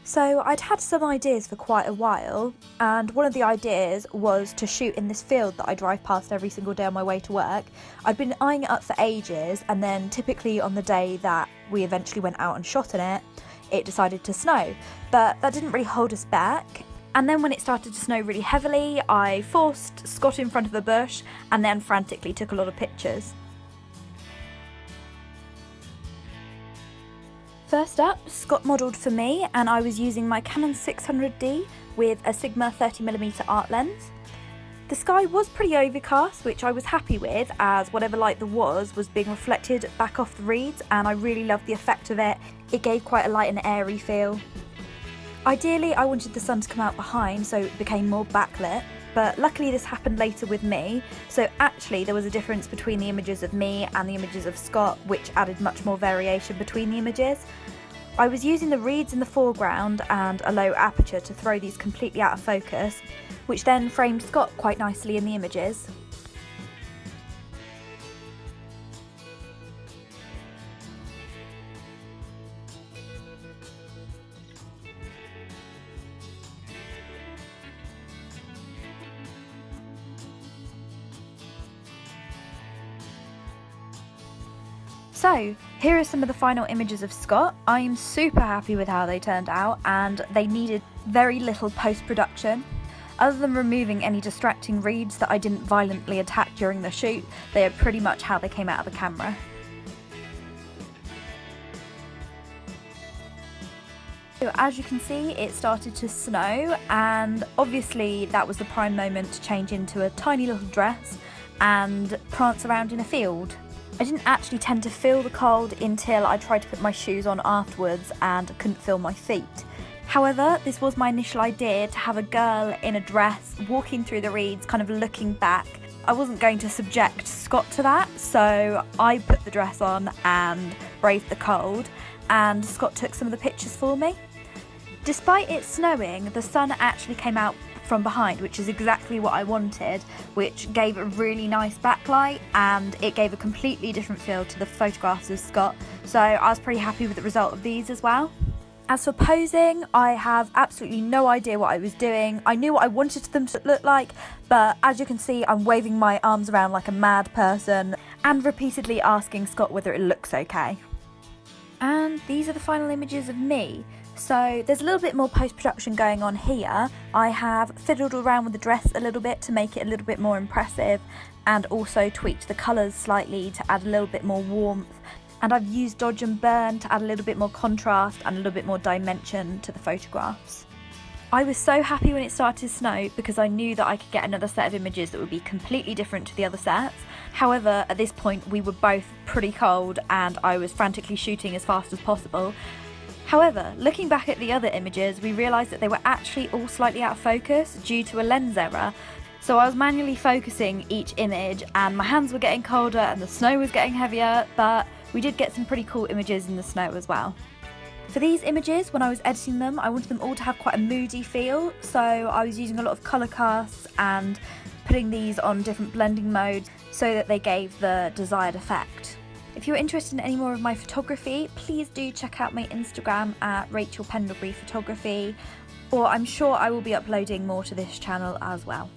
So I'd had some ideas for quite a while, and one of the ideas was to shoot in this field that I drive past every single day on my way to work. I'd been eyeing it up for ages, and then typically on the day that we eventually went out and shot in it, it decided to snow. But that didn't really hold us back. And then when it started to snow really heavily, I forced Scott in front of a bush and then frantically took a lot of pictures. First up, Scott modelled for me, and I was using my Canon 600D with a Sigma 30mm art lens. The sky was pretty overcast, which I was happy with, as whatever light there was being reflected back off the reeds, and I really loved the effect of it. It gave quite a light and airy feel. Ideally, I wanted the sun to come out behind so it became more backlit, but luckily this happened later with me, so actually there was a difference between the images of me and the images of Scott, which added much more variation between the images. I was using the reeds in the foreground and a low aperture to throw these completely out of focus, which then framed Scott quite nicely in the images. So, here are some of the final images of Scott. I am super happy with how they turned out, and they needed very little post-production. Other than removing any distracting reeds that I didn't violently attack during the shoot, they are pretty much how they came out of the camera. So as you can see, it started to snow, and obviously that was the prime moment to change into a tiny little dress and prance around in a field. I didn't actually tend to feel the cold until I tried to put my shoes on afterwards and couldn't feel my feet. However, this was my initial idea, to have a girl in a dress walking through the reeds, kind of looking back. I wasn't going to subject Scott to that, so I put the dress on and braved the cold, and Scott took some of the pictures for me. Despite it snowing, the sun actually came out from behind, which is exactly what I wanted, which gave a really nice backlight, and it gave a completely different feel to the photographs of Scott, so I was pretty happy with the result of these as well. As for posing, I have absolutely no idea what I was doing. I knew what I wanted them to look like, but as you can see, I'm waving my arms around like a mad person and repeatedly asking Scott whether it looks okay. And these are the final images of me. So there's a little bit more post-production going on here. I have fiddled around with the dress a little bit to make it a little bit more impressive, and also tweaked the colours slightly to add a little bit more warmth. And I've used dodge and burn to add a little bit more contrast and a little bit more dimension to the photographs. I was so happy when it started to snow because I knew that I could get another set of images that would be completely different to the other sets. However, at this point we were both pretty cold and I was frantically shooting as fast as possible. However, looking back at the other images, we realised that they were actually all slightly out of focus due to a lens error. So I was manually focusing each image, and my hands were getting colder and the snow was getting heavier, but we did get some pretty cool images in the snow as well. For these images, when I was editing them, I wanted them all to have quite a moody feel, so I was using a lot of colour casts and putting these on different blending modes so that they gave the desired effect. If you're interested in any more of my photography, please do check out my Instagram at rachelpendleburyphotography, or I'm sure I will be uploading more to this channel as well.